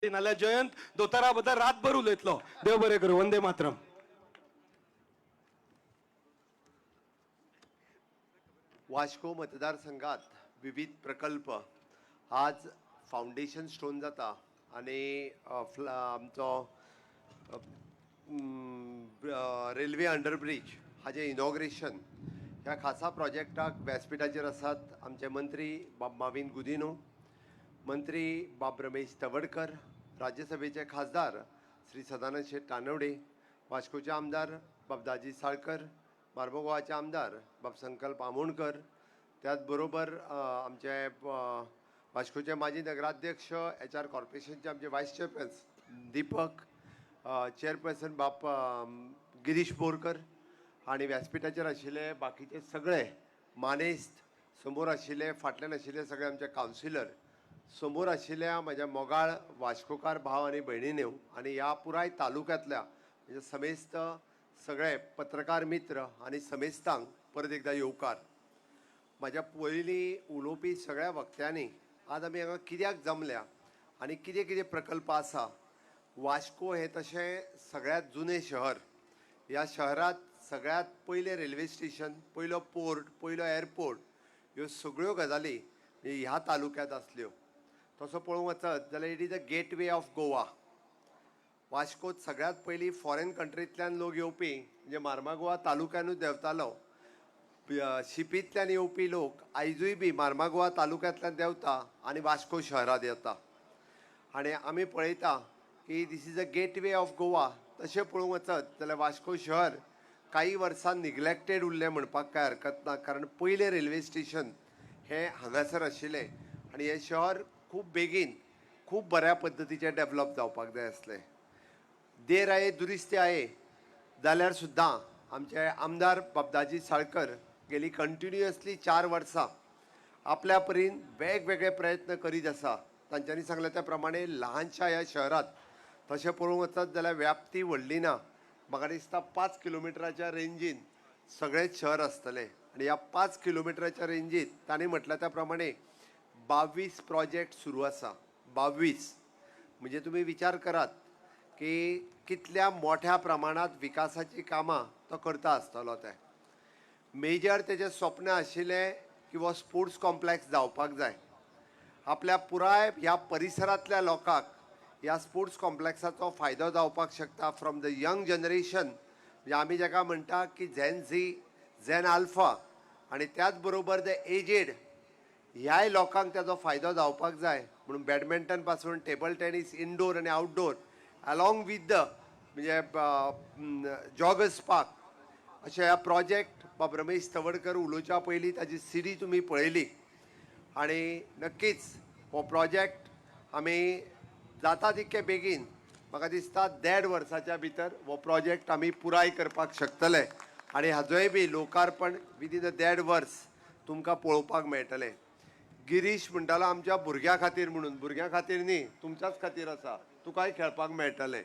नाल्या जयंत दोतारा बद्दल रातभर उलयतलो. देव बरें करूं. वंदे मातरम. वास्को मतदारसंघात विविध प्रकल्प आज फाउंडेशन स्टोन जाता आणि आमचो रेल्वे अंडरब्रिज हाजे इनॉग्रेशन ह्या खासा प्रोजेक्टाक व्यासपीठाचेर आसात आमचे मंत्री बाब माविन गुदिनो, मंत्री बाब रमेश तवडकर, राज्यसभेचे खासदार श्री सदानंद शेट कानवडे, वास्कोचे आमदार बाब दाजी साळकर, मार्बोगोवाचे आमदार बाब संकल्प आमोणकर, त्याच बरोबर आमचे वास्कोचे माजी नगराध्यक्ष HR कॉर्पोरेशनचे आमचे वायस चेअरपर्सन दीपक, चेअरपर्सन बाप गिरीश बोरकर आणि व्यासपीठाचेर आशिल्ले बाकीचे सगळे मानेस्त, समोर आशिल्ले फाटल्यान आशिल्ले सगळे आमचे कावन्सिलर, समोर आशिल्ल्या म्हज्या मोगाळ वास्कोकार भाव आनी भयणींनो आनी ह्या पुराय तालुक्यांतल्या म्हणजे समेस्त सगळे पत्रकार मित्र आनी समेस्तांक परत एकदा येवकार. म्हाज्या पयलीं उलोवपी सगळ्या वक्त्यांनी आज आमी हांगा कित्याक जमल्या आनी कितें कितें प्रकल्प आसा. वास्को हें तशें सगळ्यात जुनें शहर. ह्या शहरात सगळ्यात पयलें रेल्वे स्टेशन, पयलो पोर्ट, पयलो एअरपोर्ट ह्यो सगळ्यो गजाली ह्या तालुक्यांत आसल्यो. तसो पळोवंक वचत जाल्यार it is the gateway of Goa. वास्कोत सगळ्यात पयलीं फॉरेन कंट्रींतल्यान लोक येवपी म्हणजे मार्मागोवा तालुक्यानूच देंवतालो. शिपींतल्यान येवपी लोक आयजूय बी मार्मागोवा तालुक्यांतल्यान देंवता आनी वास्को शहरांत येता. आनी आमी पळयता की this is a gateway of Goa. तशें पळोवंक वचत जाल्यार वास्को शहर काही वर्सां निग्लेक्टेड उरलें म्हणपाक कांय हरकत ना, कारण पयलें रेल्वे स्टेशन हें हांगासर आशिल्लें आनी हें शहर खूब बेगीन खूब बऱ्या पद्दतीचें डेवलप जावपाक जाय आसलें. देर आये दुरुस्ती आये जाल्यार सुद्दां आमचे आमदार बाबदाजी साळकर गेली कंटिन्युअसली 4 वर्सां आपल्या परीन वेगवेगळे प्रयत्न करीत आसा. तांच्यांनी सांगले त्या प्रमाणे ल्हानशा ह्या शहरात तशें पळोवंक वचत जाल्यार व्याप्ती व्हडली ना. म्हाका दिसता 5 किलोमिटराच्या रेंजीन सगळेंच शहर आसतलें आनी ह्या 5 किलोमिटराच्या रेंजीत तांणी म्हटल्या त्या प्रमाणे 22 प्रोजेक्ट सुरू आसा. 22 म्हणजे तुमी विचार करात की कितल्या मोठ्या प्रमाणात विकासाची कामां तो करता आसतलो. ते मेजर तेजें स्वप्न आशिल्लें की हो स्पोर्ट्स कॉम्प्लेक्स जावपाक जाय. आपल्या पुराय ह्या परिसरांतल्या लोकांक ह्या स्पोर्ट्स कॉम्प्लेक्साचो फायदो जावपाक शकता. फ्रॉम द यंग जनरेशन म्हणजे आमी जाका म्हणटा की झेन झी, झेन आल्फा आनी त्याच बरोबर द एजेड ह्याय लोकांक ताजो फायदो जावपाक जाय म्हणून बॅडमिंटन पासून टेबल टेनीस इनडोर आनी आउटडोर अलॉंग वीथ द म्हणजे जॉगर्स पार्क अशे ह्या प्रोजेक्ट बाब रमेश तवडकर उलोवच्या पयलीं ताजी सिडी तुमी पळयली आनी नक्कीच हो प्रोजेक्ट आमी जाता तितके बेगीन म्हाका दिसता 1.5 वर्साच्या भितर हो प्रोजेक्ट आमी पुराय करपाक शकतले आनी हाजोय बी लोकार्पण विदीन 1.5 वर्स तुमकां पळोवपाक मेळटलें. गिरीश म्हणटालो आमच्या भुरग्यां खातीर म्हणून, भुरग्यां खातीर न्ही तुमच्याच खातीर आसा. तुकाय खेळपाक मेळटलें,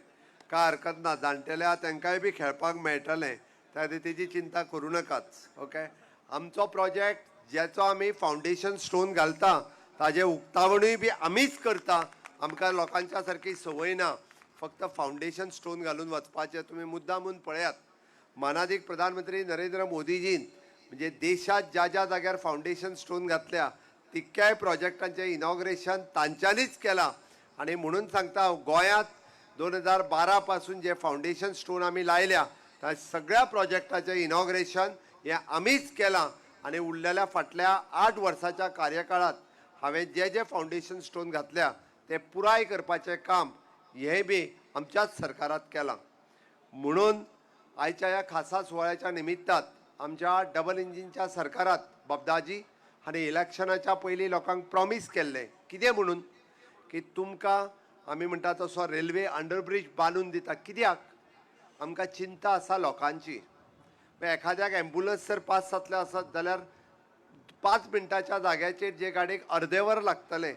कांय हरकत ना. जाणटेल्या तांकांय बी खेळपाक मेळटलें, त्या खातीर तेजी चिंता करूं नाकात. ओके. आमचो प्रोजेक्ट जेचो आमी फाउंडेशन स्टोन घालता ताजें उक्तावणूय बी आमीच करता. आमकां लोकांच्या सारकी संवय ना फक्त फाउंडेशन स्टोन घालून वचपाचें. तुमी मुद्दामून पळयात मानादीक प्रधानमंत्री नरेंद्र मोदीजीन म्हणजे देशात ज्या ज्या जाग्यार फाउंडेशन स्टोन घातल्या तितक्याय प्रोजेक्टांचें इनॉग्रेशन तांच्यांनीच केलां. आनी म्हणून सांगता गोंयांत 2012 पासून जे फाउंडेशन स्टोन आमी लायल्या त्या सगळ्या प्रोजेक्टाचें इनॉग्रेशन हें आमीच केलां. आनी उरलेल्या फाटल्या 8 वर्साच्या कार्यकाळात हांवें जे जे फाउंडेशन स्टोन घातल्या ते पुराय करपाचें काम हें बी आमच्याच सरकारात केलां. म्हणून आयच्या ह्या खासा सुवाळ्याच्या निमित्तात आमच्या डबल इंजिनच्या सरकारात बाबदाजी आनी इलेक्शनाच्या पयलीं लोकांक प्रॉमीस केल्लें कितें म्हणून की तुमकां आमी म्हणटा तसो रेल्वे अंडरब्रिज बांदून दिता. कित्याक आमकां चिंता आसा लोकांची. एखाद्याक एम्बुलन्स जर पास जातले आसत जाल्यार 5 मिनटाच्या जाग्याचेर जे गाडयेक अर्दे वर लागतले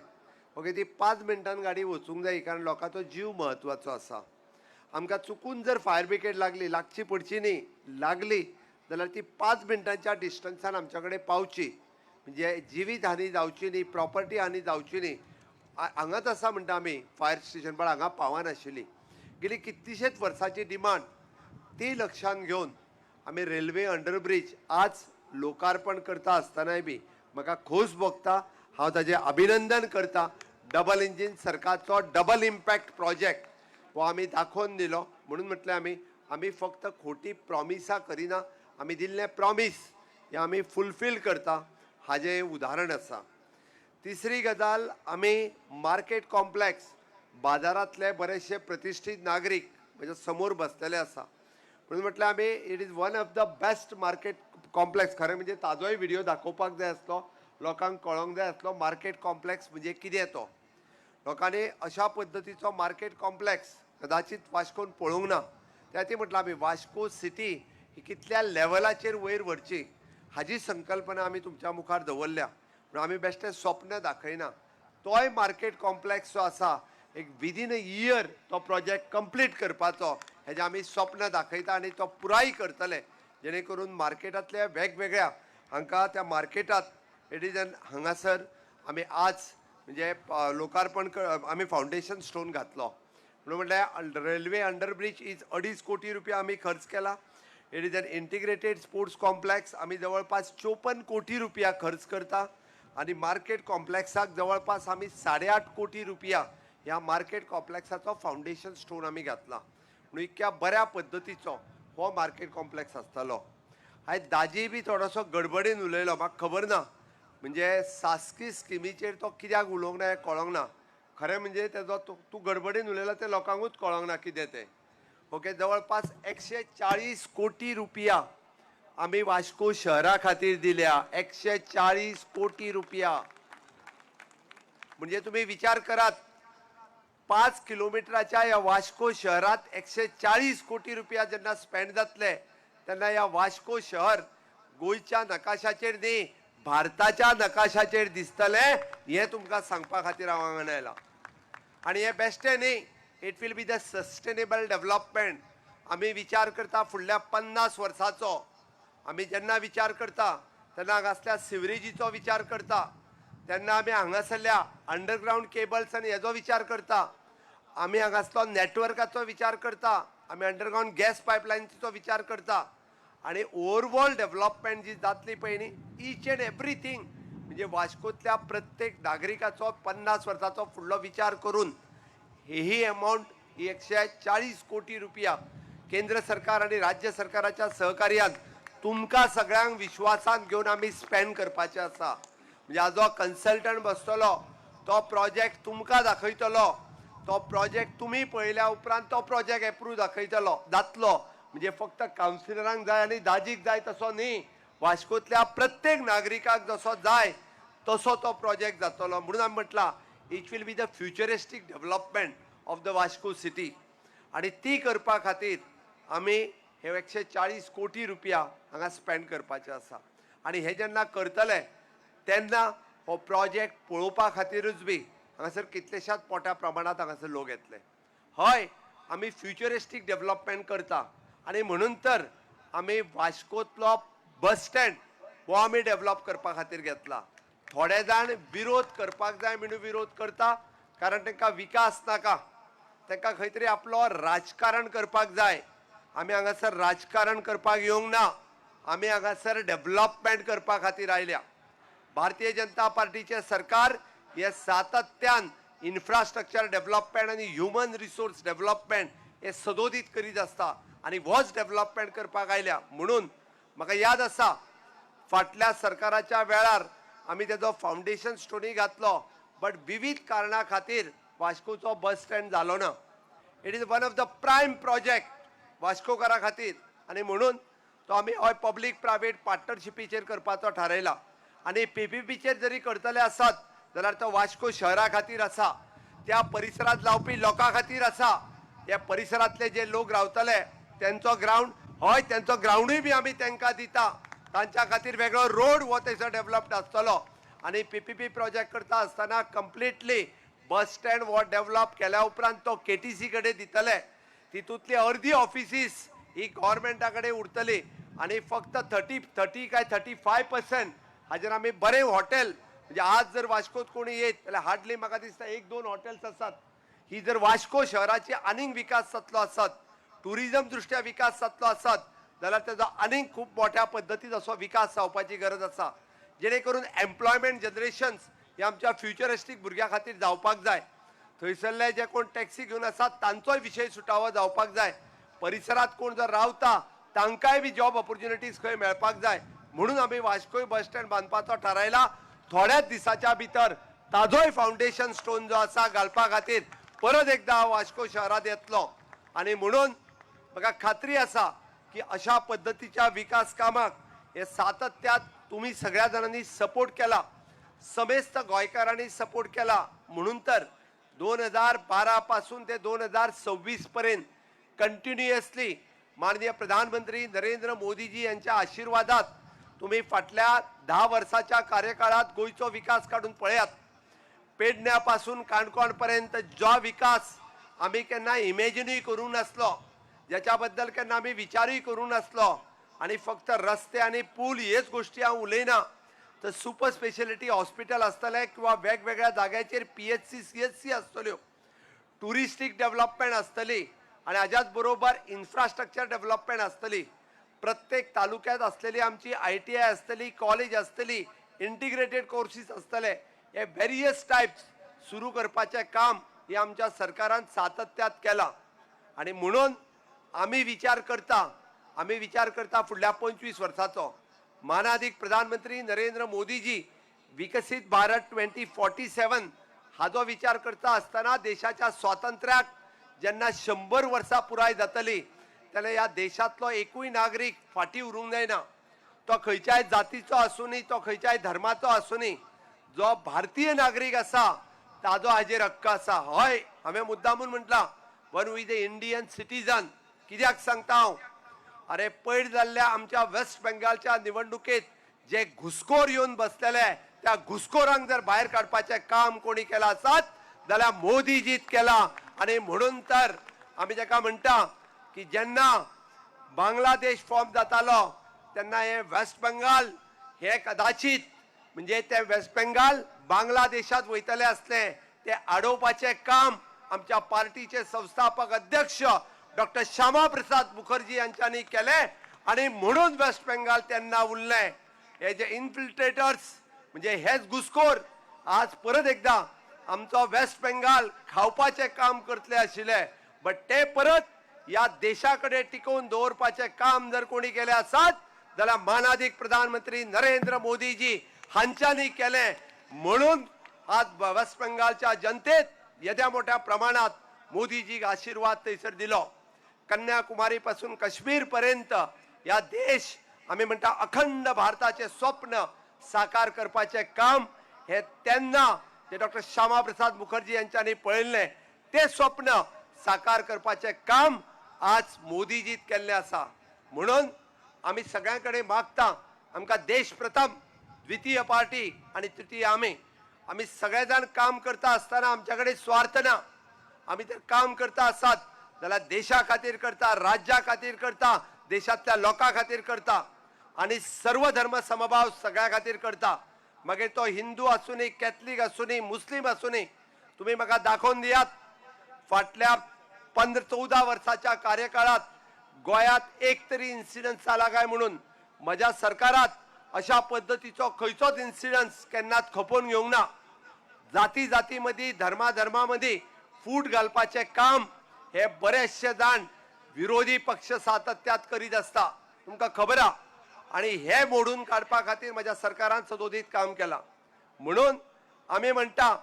ओके ती 5 मिनटान गाडी वचूंक जाय कारण लोकांचो जीव म्हत्वाचो आसा. आमकां चुकून जर फायर ब्रिगेड लागची पडची न्ही लागली जाल्यार ती 5 मिनटांच्या डिस्टन्सान आमच्या कडेन पावची म्हणजे जिवीत हानी जावची न्ही, प्रॉपर्टी हानी जावची न्ही. हांगाच आसा म्हणटा आमी फायर स्टेशन पण हांगा पावनाशिल्ली. गेली कितलीशेच वर्सांची डिमांड ती लक्षात घेवन आमी रेल्वे अंडरब्रिज आज लोकार्पण करता आसतनाय बी म्हाका खोस भोगता. हांव ताजें अभिनंदन करता. डबल इंजीन सरकारचो डबल इम्पॅक्ट प्रोजेक्ट हो आमी दाखोवन दिलो. म्हणून म्हटलें आमी फक्त खोटी प्रॉमिसां करिना, आमी दिल्लें प्रॉमीस हें आमी फुलफील करता हाजें उदाहरण आसा. तिसरी गजाल, आमी मार्केट कॉम्प्लेक्स बाजारांतले बरेचशे प्रतिश्ठीत नागरीक म्हज्या समोर बसलेले आसा. म्हणून म्हटलें आमी it is one of the best market complex. खरें म्हणजे ताजोय व्हिडिओ दाखोवपाक जाय आसलो, लोकांक कळोंक जाय आसलो मार्केट कॉम्प्लेक्स म्हणजे कितें तो. लोकांनी अशा पद्दतीचो मार्केट कॉम्प्लेक्स कदाचित वास्कोन पळोवंक ना. त्या खातीर म्हटलं आमी वास्को सिटी ही कितल्या लेवलाचेर वयर व्हरची हाजी संकल्पना आमी तुमच्या मुखार दवरल्या. म्हणून आमी बेश्टें स्वप्न दाखयना. तोय मार्केट कॉम्प्लेक्स जो आसा एक विदीन अ इयर तो प्रोजेक्ट कंप्लीट करपाचो हेजें आमी स्वप्न दाखयता आनी तो पुराय करतले, जेणे करून मार्केटांतल्या वेगवेगळ्या हांकां त्या मार्केटांत इट इज एन हांगासर आमी आज म्हणजे लोकार्पण आमी फावंडेशन स्टोन घातलो. म्हणून म्हटल्यार रेल्वे अंडरब्रिज इज 2.5 कोटी रुपया आमी खर्च केला. It is an integrated sports complex आमी जवळपास 54 कोटी रुपया खर्च करता आणि मार्केट कॉम्प्लेक्साक जवळपास आमी 8.5 कोटी रुपया ह्या मार्केट कॉम्प्लेक्साचो फावंडेशन स्टोन आमी घातला. म्हणून इतक्या बऱ्या पद्दतीचो हो मार्केट कॉम्प्लेक्स आसतलो. आयज दाजी बी थोडोसो गडबडीन उलयलो, म्हाका खबर ना म्हणजे शासकीय स्किमीचेर तो कित्याक उलोवंक ना हें कळोंक ना. खरें म्हणजे तेजो तूं गडबडीन उलयलो तें लोकांकूच कळोंक ना कितें तें. ओके, जवळपास 140 कोटी रुपया आमी वास्को शहरा खातीर दिल्या. 140 कोटी रुपया म्हणजे तुम्ही विचार करात, 5 किलोमिटराच्या या वास्को शहरात 140 कोटी रुपया जेन्ना स्पेंड जातले तेन्ना या वास्को शहर गोंयच्या नकाशाचेर न्ही भारताच्या नकाशाचेर दिसतलें हें तुमकां सांगपा खातीर हांव हांगा आयलां. आनी हें बेश्टें न्ही, it will be the sustainable development. आमी विचार करता फुडल्या 50 वर्सांचो. आमी जेन्ना विचार करता तेन्ना हांगासरल्या सिवरेजीचो विचार करता, तेन्ना आमी हांगासरल्या अंडरग्रावंड केबल्स आनी हेजो विचार करता, आमी हांगासरलो नेटवर्काचो विचार करता, आमी अंडरग्रावंड गॅस पायपलायनीचो विचार करता. आनी ओवरऑल डेव्हलपमेंट जी जातली पळय न्ही, ईच एंड एवरीथींग म्हणजे वास्कोंतल्या प्रत्येक नागरिकाचो 50 वर्सांचो फुडलो विचार करून ही अमावंट ही 140 कोटी रुपया केंद्र सरकार आणि राज्य सरकाराच्या सहकार्यान तुमकां सगळ्यांक विश्वासान घेवन आमी स्पेंड करपाचे आसा. म्हणजे हाजो कन्सल्टंट बसतलो, तो प्रोजेक्ट तुमकां दाखयतलो, तो प्रोजेक्ट तुमी पळयल्या उपरांत तो प्रोजेक्ट एप्रूव जातलो. म्हणजे फक्त कावन्सिलरांक जाय आनी दाजीक जाय तसो न्ही, वास्कोंतल्या प्रत्येक नागरिकाक जसो जाय तसो तो प्रोजेक्ट जातलो. म्हणून आमी म्हटलां it will be the futuristic development of the Vasco city. आणि ती करपा खातीर आमी हे 140 कोटी रुपया हांगा स्पेंड करपाचे आसा. आनी हे जेन्ना करतले तेन्ना हो प्रोजेक्ट पळोवपा खातीरूच बी हांगासर कितलेशाच मोठ्या प्रमाणात हांगासर लोक येतले. हय, आमी फ्युचरिस्टीक डेव्हलपमेंट करता आनी म्हणून तर आमी वास्कोंतलो बस स्टँड हो आमी डेव्हलप करपा खातीर घेतला. थोडे जाण विरोध करपाक जाय म्हणून विरोध करता, कारण तांकां विकास नाका, तांकां खंय तरी आपलो राजकारण करपाक जाय. आमी हांगासर राजकारण करपाक येवंक ना, आमी हांगासर डेव्हलपमेंट करपा खातीर आयल्या. भारतीय जनता पार्टीचे सरकार हे सातत्यान इन्फ्रास्ट्रक्चर डेव्हलपमेंट आनी ह्युमन रिसोर्स डेव्हलपमेंट हे सदोदीत करीत आसता आनी होच डेव्हलपमेंट करपाक आयल्या. म्हणून म्हाका याद आसा फाटल्या सरकाराच्या वेळार आमी तेजो फावंडेशन स्टोनी घातलो, बट विविध कारणां खातीर वास्कोचो बस स्टँड जालो ना. It is one of the prime project वास्कोकारा खातीर आनी म्हणून तो आमी हय पब्लीक प्रायवेट पार्टनरशिपीचेर करपाचो थारायला. आनी PPPचेर जरी करतले आसात जाल्यार तो वास्को शहरा खातीर आसा, त्या परिसरांत रावपी लोकां खातीर आसा. ह्या परिसरांतले जे लोक रावतले तेंचो ग्रावंड, हय तेंचो ग्रावंडूय बी आमी तांकां दिता. तांच्या खातीर वेगळो रोड हो थंयसर डेव्हलप्ड आसतलो. आनी PPP प्रोजेक्ट करता आसतना कंप्लिटली बस स्टँड हो डेव्हलप केल्या उपरांत तो KTC कडेन दितले. तितूंतली अर्दी ऑफिसीस ही गव्हर्मेंटा कडेन उरतली आनी फक्त 30 काय 35% हाजेर आमी बरें हॉटेल म्हणजे आज जर वास्कोत कोणी येत जाल्यार हार्डली म्हाका दिसता 1-2 हॉटेल्स आसात. ही जर वास्को शहराची आनीक विकास जातलो आसत, टुरिजम दृश्ट्या विकास जातलो आसत जाल्यार तेजो आनीक खूब मोठ्या पद्दतीन असो विकास जावपाची गरज आसा. जेणे करून एम्प्लॉयमेंट जनरेशन्स हे आमच्या फ्युचरिस्टीक भुरग्यां खातीर जावपाक जाय. थंयसरले जे कोण टॅक्सी घेवन आसात तांचोय विशय सुटावो जावपाक जाय. परिसरात कोण जर रावता तांकांय बी जॉब ऑपॉर्च्युनिटीज खंय मेळपाक जाय. म्हणून आमी वास्कोय बस स्टँड बांदपाचो थारायला. थोड्याच दिसाच्या भितर ताजोय फावंडेशन स्टोन जो आसा घालपा खातीर परत एकदा वास्को शहरात येतलो. आणि म्हणून म्हाका खात्री आसा की अशा पद्धतीच्या विकास कामाक हे सातत्यात तुम्ही सगळ्या जणांनी सपोर्ट केला, समेस्त गोंयकारांनी सपोर्ट केला. म्हणून तर 2012 पासून ते 2026 पर्यंत कंटिन्युअसली माननीय प्रधानमंत्री नरेंद्र मोदीजी यांच्या आशीर्वादात तुम्ही फाटल्या 10 वर्षाच्या कार्यकाळात गोयचो विकास काढून पळयात. पेडण्यापासून काणकोण पर्यंत जो विकास आम्ही केन्ना इमॅजिनूय करूंक नासलो, ज्याच्या बद्दल केन्ना आम्ही विचारूय करूंक नासलो, आणि फक्त रस्ते आणि पूल हेच गोष्टी हांव उलयना, तर सुपर स्पेशलिटी हॉस्पिटल आसतले किंवा वेगवेगळ्या जाग्याचेर PHC CHC आसतल्यो, टुरिस्टीक डेव्हलपमेंट आसतली आणि हाच्याच बरोबर इन्फ्रास्ट्रक्चर डेव्हलपमेंट आसतली. प्रत्येक तालुक्यात असलेली आमची ITI आसतली, कॉलेज आसतली, इंटिग्रेटेड कोर्सीस आसतले. हे व्हेरियस टायप्स सुरू करपाचें काम हे आमच्या सरकारान सातत्यात केला. आणि म्हणून आम्ही विचार करता फुडल्या 25 वर्साचो. मानाधिक प्रधानमंत्री नरेंद्र मोदीजी विकसित भारत 2047 हाजो विचार करता असताना देशाच्या स्वातंत्र्याक जेन्ना 100 वर्सां पुराय जातली तेन्ना ह्या देशातलो एकूय नागरीक फाटीं उरूंक जायना. तो खंयच्याय जातीचो आसूनी, तो खंयच्याय धर्माचो आसूनी, जो भारतीय नागरीक आसा ताजो हाजेर हक्क आसा. हय, हांवें मुद्दामून म्हटलां one we the Indian citizen. कित्याक सांगता हांव? अरे पयर जाल्ल्या आमच्या वेस्ट बेंगालच्या निवडणुकेत जे घुसखोर येवन बसलेले त्या घुसखोरांक जर भायर काडपाचें काम कोणी केलां आसत जाल्यार मोदीजीत केला. आणि म्हणून तर आमी जाका म्हणटा की जेन्ना बांगलादेश फॉर्म जातालो तेन्ना हे वेस्ट बेंगाल हे कदाचित म्हणजे ते वेस्ट बेंगाल बांगलादेशात वयतले असले ते आडोवपाचें काम आमच्या पार्टीचे संस्थापक अध्यक्ष डॉक्टर श्यामा प्रसाद मुखर्जी यांच्यानी केले. आणि म्हणून वेस्ट बेंगाल त्यांना उरले. हे जे इन्फिल्ट्रेटर्स म्हणजे हेच घुसखोर आज परत एकदा आमचो वेस्ट बेंगाल खावपाचें काम करतले आशिल्ले, बट ते परत या देशाकडे टिकवून दवरपाचें काम जर कोणी केले आसत जाल्यार मानाधिक प्रधानमंत्री नरेंद्र मोदीजी हांच्यांनी केले. म्हणून आज वेस्ट बेंगालच्या जनतेत येद्या मोठ्या प्रमाणात मोदीजीक आशीर्वाद थंयसर दिलो. कन्याकुमारी पासून काश्मीर पर्यंत या देश आम्ही म्हणटा अखंड भारताचे स्वप्न साकार करपाचे काम हे तेन्ना ते डॉक्टर श्यामा प्रसाद मुखर्जी यांच्यानी पळयल्ले. ते स्वप्न साकार करपाचे काम आज मोदीजीत केल्ले आसा. म्हणून आम्ही सगळ्यांकडे मागता आमकां देश प्रथम, द्वितीय पार्टी आणि तृतीय आम्ही सगळे जाण काम करता असताना आमच्याकडे स्वार्थ ना. आम्ही तर काम करता आसात जाल्यार देशा खातीर करता, राज्या खातीर करता, देशातल्या लोकां खातीर करता आणि सर्व धर्म समभाव सगळ्या खातीर करता. मागीर तो हिंदू आसूनी, कॅथलीक आसूनी, मुस्लीम आसूनी. तुम्ही म्हाका दाखोवन दियात फाटल्या 14 वर्साच्या कार्यकाळात गोंयात एक तरी इन्सिडन्स जाला काय म्हणून. म्हज्या सरकारात अशा पद्धतीचो खंयचोच इन्सिडन्स केन्नाच खपोवन घेवंक ना. जाती जाती मदीं, धर्मा मदीं फूट घालपाचें काम हे बरेचशे जाण विरोधी पक्ष सातत्यात करीत असता, तुमकां खबर आहा. आणि हे मोडून काडपा खातीर म्हज्या सरकारान सदोदीत काम केलां. म्हणून आमी म्हणटा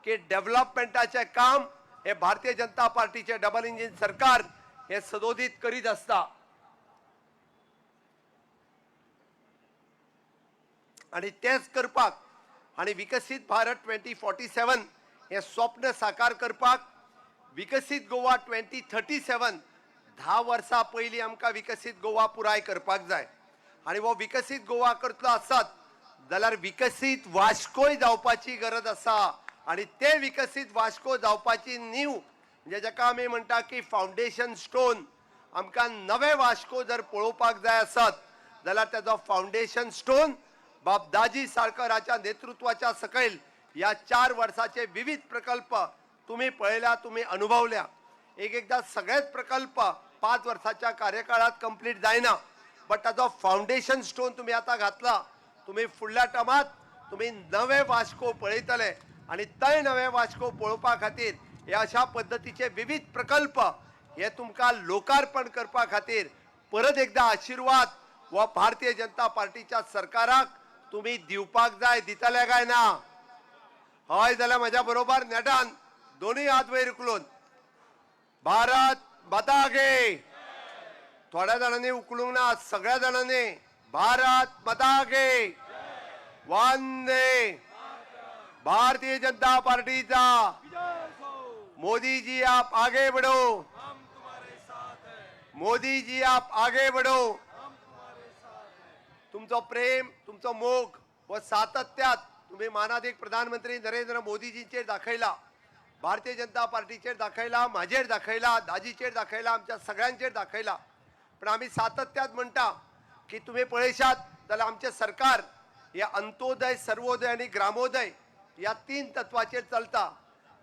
की डेव्हलपमेंटाचें काम हे भारतीय जनता पार्टीचे डबल इंजिन सरकार हे सदोदीत करीत असता. आणि तेच करपाक आणि विकसित भारत 2047 हे स्वप्न साकार करपाक विकसित गोवा 2037 10 वर्सां पयलीं आमकां विकसित गोवा पुराय करपाक जाय. आणि वो विकसित गोवा करतलो आसत जाल्यार विकसित वास्कोय जावपाची गरज आसा. आणि ते विकसित वास्को जावपाची नीव म्हणजे जाका आमी म्हणटा की फावंडेशन स्टोन. आमकां नवे वास्को जर पळोवपाक जाय आसत जाल्यार तेजो फावंडेशन स्टोन बाब दाजी साळकराच्या नेतृत्वाच्या सकैल या 4 वर्षाचे विविध प्रकल्प तुम्ही पळयल्या, तुम्ही अनुभवल्या. एकदा सगळेच प्रकल्प 5 वर्षाच्या कार्यकाळात कंप्लीट जायना, बट ताजो फाउंडेशन स्टोन तुम्ही आता घातला. तुम्ही फुडल्या टर्मात तुम्ही नवे वास्को पळयतले आणि ते नवे वास्को पळोवपा खातीर हे अशा पद्धतीचे विविध प्रकल्प हे तुमकां लोकार्पण करपा खातीर परत एकदा आशीर्वाद व भारतीय जनता पार्टीच्या सरकाराक तुम्ही दिवपाक जाय. दितले काय ना? हय जाल्यार म्हज्या बरोबर नेटान दोन्ही हात वयर उखलून भारत माता की. थोड्या जाणांनी उखलूंक ना, सगळ्या जाणांनी भारत माता की. वंदे भारतीय जनता पार्टीचा. मोदी जी आप आगे बढ़ो, मोदी जी आप आगे बढ़ो. तुमचं प्रेम, तुमचं मोग व सातत्यात तुम्ही मानाधिक प्रधानमंत्री नरेंद्र मोदीजींचेर दाखयला, भारतीय जनता पार्टीचेर दाखयला, माझेर दाखयला, दाजीचेर दाखयला, आमच्या सगळ्यांचेर दाखयला. पण आम्ही सातत्यात म्हणटा की तुम्ही पळयशात जाल्यार आमचे सरकार या अंत्योदय, सर्वोदय आणि ग्रामोदय या 3 तत्वाचेर चलता.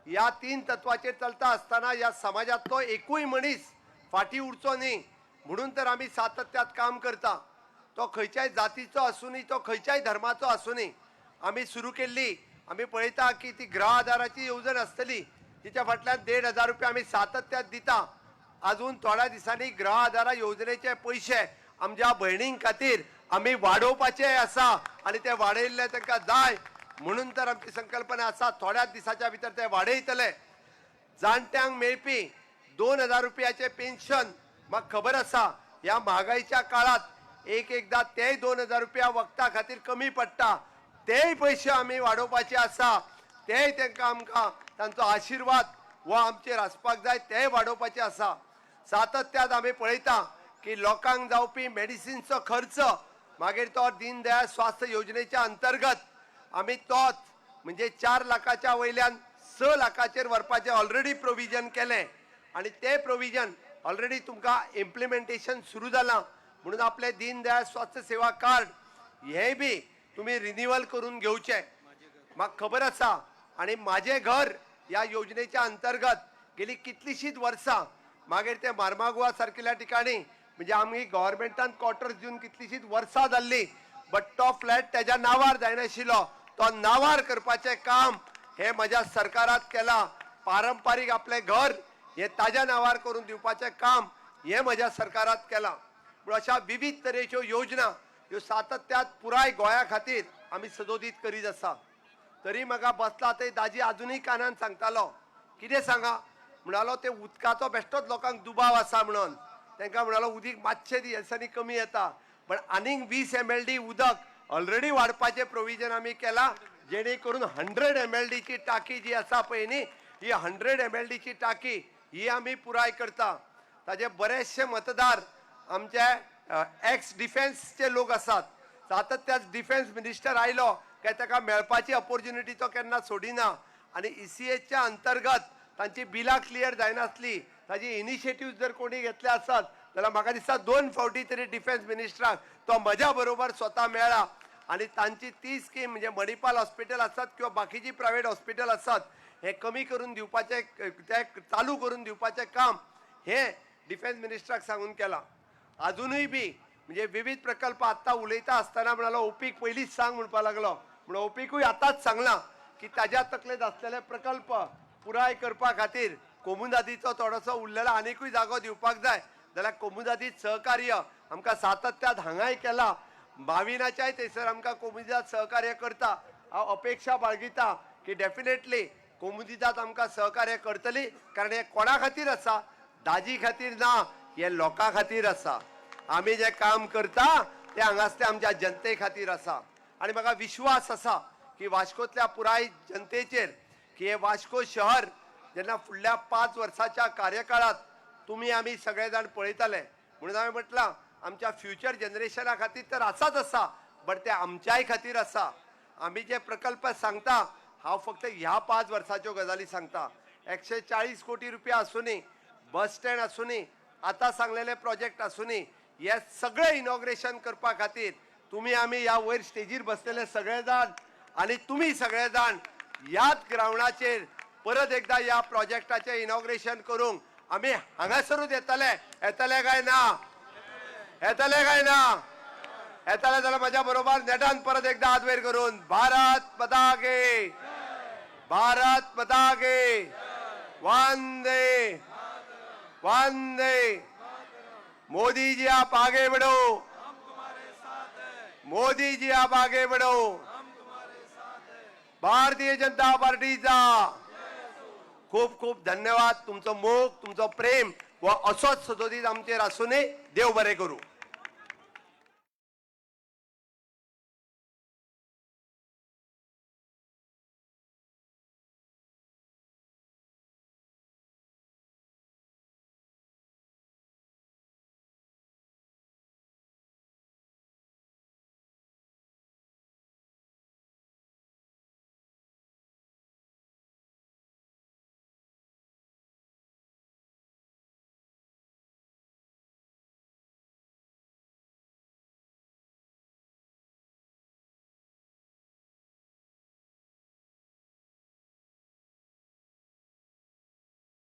या 3 तत्वाचेर चलता असताना या समाजातलो एकूय मनीस फाटी उरचो न्ही म्हणून तर आम्ही सातत्यात काम करता. तो खंयच्याय जातीचो आसूनी, तो खंयच्याय धर्माचो आसूनी आम्ही सुरू केल्ली. आम्ही पळयता की ती गृह आधाराची येवजण आसतली, तिच्या फाटल्यान 1,500 रुपया आम्ही सातत्यात दिता. अजून थोड्या दिसांनी गृह आधारा येवजणेचे पयशे आमच्या भयणीं खातीर आम्ही वाडोवपाचे आसा आणि ते वाडयल्ले तांकां जाय म्हणून तर आमची संकल्पना आसा. थोड्याच दिसाच्या भितर ते वाडयतले. जाणट्यांक मेळपी 2,000 रुपयाचे पेन्शन म्हाका खबर आसा ह्या महागाईच्या काळात एकदा ते 2,000 रुपया वखदा खातीर कमी पडटा. तेय पयशे आम्ही वाडोवपाचे आसा. तेय तांकां आमकां तांचो आशीर्वाद व आमचेर आसपाक जाय, ते वाडोवपाचे आसा. सातत्यात आम्ही पळयता की लोकांक जावपी मेडिसिनचो खर्च मागीर तो दीनदयाळ स्वास्थ्य योजनेच्या अंतर्गत आम्ही तोच म्हणजे 4 लाखाच्या वयल्यान 6 लाखाचेर व्हरपाचे ऑलरेडी प्रोविजन केले आणि ते प्रोविजन ऑलरेडी तुमकां इम्प्लिमेंटेशन सुरू जाला. म्हणून आपले दीनदयाळ स्वास्थ्य सेवा कार्ड हे बी तुम्ही रिन्युअल करून घेवचे. म्हाका खबर आसा आणि माझे घर या योजनेच्या अंतर्गत गेली कितलीशीच वर्सां मागीर ते मार्मागुआ सारकिल्या ठिकाणी म्हणजे आम्ही गव्हर्नमेंटान क्वार्टर्स दिवन कितलीशीच वर्सां जाल्ली, बट तो फ्लॅट त्याच्या नावार जायनाशिल्लो. तो नावार करपाचे काम हे माझ्या सरकारात केला. पारंपारीक आपले घर हे ताज्या नावार करून दिवपाचे काम हे माझ्या सरकारात केला. म्हणून अशा विविध तरेच्यो योजना ह्यो सातत्यात पुराय गोंया खातीर आम्ही सदोदीत करीत आसा. तरी म्हाका बसला थंय दाजी अजूनही कानान सांगतालो, कितें सांगा म्हणालो, ते उदकाचो बेश्टोच लोकांक दुबाव आसा म्हणून. तांकां म्हणालो उदीक मातशें दिसांनी कमी येता, पण आनीक 20 MLD उदक ऑलरेडी वाडपाचे प्रोविजन आमी केला, जेणे करून 100 MLD ची टाकी जी आसा पळय न्ही, ही 100 MLD ची टाकी ही आमी पुराय करता. ताजे बरेचशे मतदार आमचे एक्स डिफेन्सचे लोक आसात. सातत्यात डिफेन्स मिनिस्टर आयलो काय ताका मेळपाची ऑपॉर्च्युनिटी तो केन्ना सोडिना आणि ECHच्या अंतर्गत तांची बिलां क्लियर जायनासली. ताजी इनिशिएटिव्ह जर कोणी घेतले आसत जाल्यार म्हाका दिसता 2 फावटी तरी डिफेन्स मिनिस्टराक तो म्हज्या बरोबर स्वता मेळ्ळा आणि तांची ती स्कीम म्हणजे मणिपाल हॉस्पिटल आसत किंवा बाकीची प्रायव्हेट हॉस्पिटल आसत हे कमी करून दिवपाचे, ते चालू करून दिवपाचे काम हे डिफेन्स मिनिस्टराक सांगून केला. अजूनही बी म्हणजे विविध प्रकल्प आता उलयता असताना म्हणालो ओपीक पयलींच सांग म्हणपा लागलो. म्हणून ओपीकूय आताच सांगला की ताज्या तकलेत असलेले प्रकल्प पुराय करपा खातीर कोमुदादीचो थोडोसो उरलेलो आनीकूय जागो दिवपाक जाय जाल्यार कोमुदादीत सहकार्य आमकां सातत्यात हांगाय केला. भाविनाच्याय थंयसर आमकां कोमुदाद सहकार्य करता. हांव अपेक्षा बाळगिता की डेफिनेटली कोमुदितात आमकां सहकार्य करतली, कारण हे कोणा खातीर आसा, दाजी खातीर ना, हे लोकां खातीर आसा. आमी जे काम करता ते हांगासले आमच्या जनते खातीर आसा. आणि म्हाका विश्वास आसा की वास्कोतल्या पुराय जनतेचेर की हे वास्को शहर जेन्ना फुडल्या 5 वर्साच्या कार्यकाळात तुम्ही आमी सगळे जाण पळयतले म्हणून हांवें म्हटलां आमच्या फ्युचर जनरेशना खातीर तर आसाच आसा, बट ते आमच्याय खातीर आसा. आमी जे प्रकल्प सांगता हांव फक्त ह्या 5 वर्साच्यो गजाली सांगता. 140 कोटी रुपया आसूनी, बस स्टँड आसूनी, आता सांगलेले प्रोजेक्ट आसूनी, हे सगळे इनॉग्रेशन करपा खातीर तुम्ही आम्ही या वयर स्टेजीर बसलेले सगळेजाण आणि तुम्ही सगळेजाण याच ग्राउंडाचेर परत एकदा या प्रोजेक्टाचे इनॉग्रेशन करूंक आम्ही हांगासरूच येतले काय ना येतले काय ना येतले जाल्यार माझ्या बरोबर नेटान परत एकदा हात वयर करून भारत माता की वंदे वंदे मोदी जी आप आगे बढ़ो मोदी जी आप आगे बढ़ो भारतीय जनता पार्टीचा खूप खूप धन्यवाद तुमचं मोग तुमचं प्रेम व असोच सदोदीत आमचेर आसून देव बरें करूं.